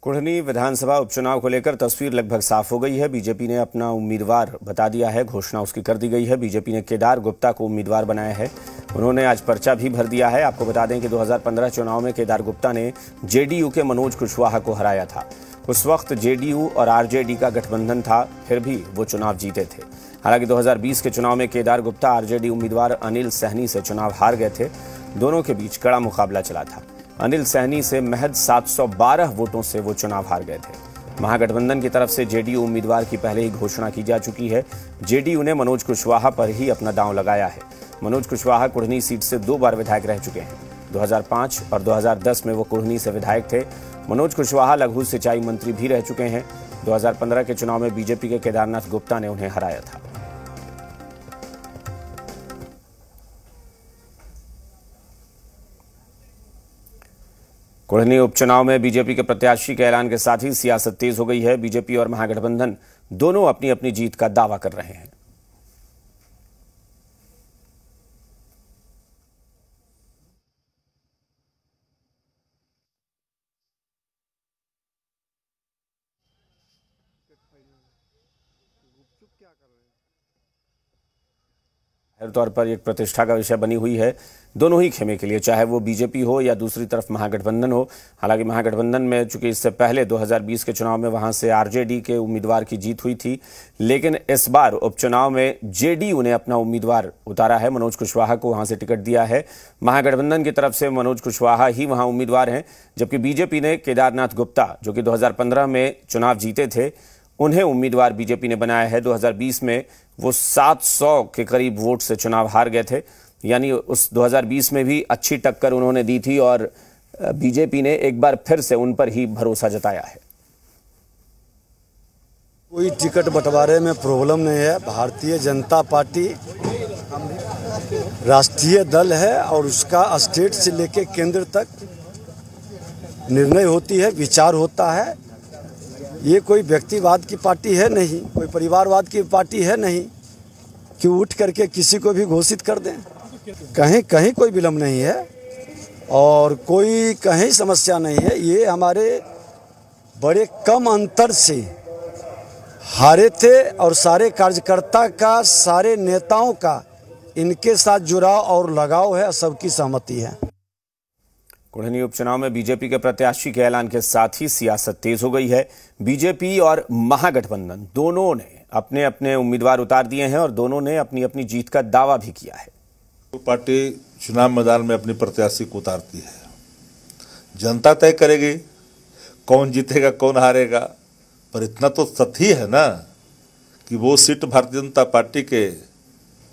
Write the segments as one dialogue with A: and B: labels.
A: कुढ़नी विधानसभा उपचुनाव को लेकर तस्वीर लगभग साफ हो गई है। बीजेपी ने अपना उम्मीदवार बता दिया है, घोषणा उसकी कर दी गई है। बीजेपी ने केदार गुप्ता को उम्मीदवार बनाया है। उन्होंने आज पर्चा भी भर दिया है। आपको बता दें कि 2015 चुनाव में केदार गुप्ता ने जेडीयू के मनोज कुशवाहा को हराया था। उस वक्त जेडीयू और आरजेडी का गठबंधन था, फिर भी वो चुनाव जीते थे। हालांकि 2020 के चुनाव में केदार गुप्ता आरजेडी उम्मीदवार अनिल सहनी से चुनाव हार गए थे। दोनों के बीच कड़ा मुकाबला चला था। अनिल सहनी से महज 712 वोटों से वो चुनाव हार गए थे। महागठबंधन की तरफ से जेडीयू उम्मीदवार की पहले ही घोषणा की जा चुकी है। जेडीयू ने मनोज कुशवाहा पर ही अपना दांव लगाया है। मनोज कुशवाहा कुढ़नी सीट से 2 बार विधायक रह चुके हैं। 2005 और 2010 में वो कुढ़नी से विधायक थे। मनोज कुशवाहा लघु सिंचाई मंत्री भी रह चुके हैं। 2015 के चुनाव में बीजेपी के केदारनाथ गुप्ता ने उन्हें हराया था। कुढ़नी उपचुनाव में बीजेपी के प्रत्याशी के ऐलान के साथ ही सियासत तेज हो गई है। बीजेपी और महागठबंधन दोनों अपनी अपनी जीत का दावा कर रहे हैं। हर तौर पर एक प्रतिष्ठा का विषय बनी हुई है दोनों ही खेमे के लिए, चाहे वो बीजेपी हो या दूसरी तरफ महागठबंधन हो। हालांकि महागठबंधन में चूंकि इससे पहले 2020 के चुनाव में वहां से आरजेडी के उम्मीदवार की जीत हुई थी, लेकिन इस बार उपचुनाव में जेडीयू ने अपना उम्मीदवार उतारा है। मनोज कुशवाहा को वहां से टिकट दिया है। महागठबंधन की तरफ से मनोज कुशवाहा ही वहां उम्मीदवार हैं, जबकि बीजेपी ने केदारनाथ गुप्ता, जो कि 2015 में चुनाव जीते थे, उन्हें उम्मीदवार बीजेपी ने बनाया है। 2020 में वो 700 के करीब वोट से चुनाव हार गए थे। यानी उस 2020 में भी अच्छी टक्कर उन्होंने दी थी और बीजेपी ने एक बार फिर से उन पर ही भरोसा जताया है।
B: कोई टिकट बंटवारे में प्रॉब्लम नहीं है। भारतीय जनता पार्टी राष्ट्रीय दल है और उसका स्टेट से लेकर केंद्र तक निर्णय होती है, विचार होता है। ये कोई व्यक्तिवाद की पार्टी है नहीं, कोई परिवारवाद की पार्टी है नहीं कि उठ करके किसी को भी घोषित कर दें। कहीं कहीं कोई विलम्ब नहीं है और कोई कहीं समस्या नहीं है। ये हमारे बड़े कम अंतर से हारे थे और सारे कार्यकर्ता का, सारे नेताओं का इनके साथ जुड़ाव और लगाव है, सबकी सहमति है।
A: कुढ़नी उपचुनाव में बीजेपी के प्रत्याशी के ऐलान के साथ ही सियासत तेज हो गई है। बीजेपी और महागठबंधन दोनों ने अपने अपने उम्मीदवार उतार दिए हैं और दोनों ने अपनी अपनी जीत का दावा भी किया है।
C: पार्टी चुनाव मैदान में अपनी प्रत्याशी को उतारती है। जनता तय करेगी कौन जीतेगा कौन हारेगा, पर इतना तो सत्य है ना कि वो सीट भारतीय जनता पार्टी के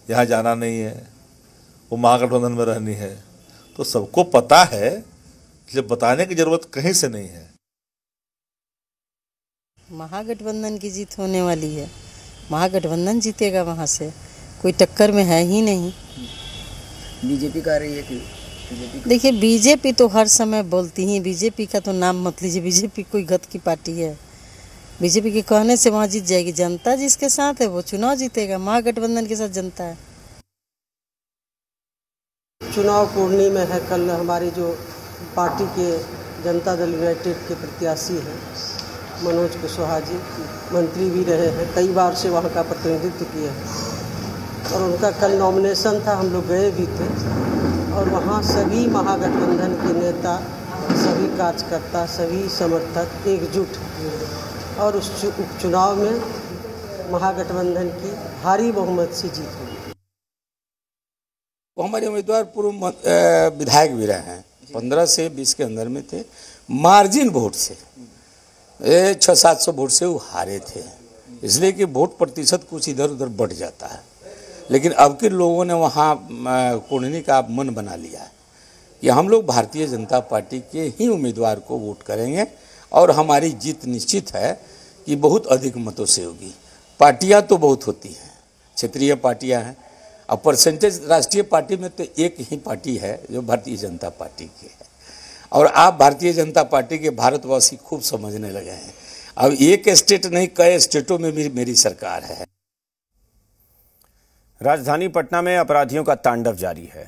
C: यहाँ जाना नहीं है, वो महागठबंधन में रहनी है। तो सबको पता है, इसलिए बताने की जरूरत कहीं से नहीं है।
D: महागठबंधन की जीत होने वाली है। महागठबंधन जीतेगा, वहां से कोई टक्कर में है ही नहीं।
E: बीजेपी का रही है कि
D: देखिए, बीजेपी तो हर समय बोलती ही, बीजेपी का तो नाम मत लीजिए। बीजेपी कोई गत की पार्टी है। बीजेपी के कहने से वहां जीत जाएगी। जनता जिसके साथ है वो चुनाव जीतेगा। महागठबंधन के साथ जनता है।
F: चुनाव कुढ़नी में है। कल हमारी जो पार्टी के जनता दल यूनाइटेड के प्रत्याशी हैं मनोज कुशवाहा जी, मंत्री भी रहे हैं, कई बार से वहाँ का प्रतिनिधित्व किए हैं और उनका कल नॉमिनेशन था। हम लोग गए भी थे और वहाँ सभी महागठबंधन के नेता, सभी कार्यकर्ता, सभी समर्थक एकजुट और उस उपचुनाव में महागठबंधन की भारी बहुमत से जीत हुई।
G: वो हमारे उम्मीदवार पूर्व विधायक भी रहे हैं। 15 से 20 के अंदर में थे। मार्जिन वोट से 600-700 वोट से वो हारे थे, इसलिए कि वोट प्रतिशत कुछ इधर उधर बढ़ जाता है। लेकिन अब के लोगों ने वहाँ कुढ़नी का मन बना लिया है कि हम लोग भारतीय जनता पार्टी के ही उम्मीदवार को वोट करेंगे और हमारी जीत निश्चित है कि बहुत अधिक मतों से होगी। पार्टियाँ तो बहुत होती हैं, क्षेत्रीय पार्टियाँ हैं, अब परसेंटेज राष्ट्रीय पार्टी में तो एक ही पार्टी है जो भारतीय जनता पार्टी की है। और आप भारतीय जनता पार्टी के भारतवासी खूब समझने लगे हैं। अब एक स्टेट नहीं, कई स्टेटों में भी मेरी सरकार है।
A: राजधानी पटना में अपराधियों का तांडव जारी है।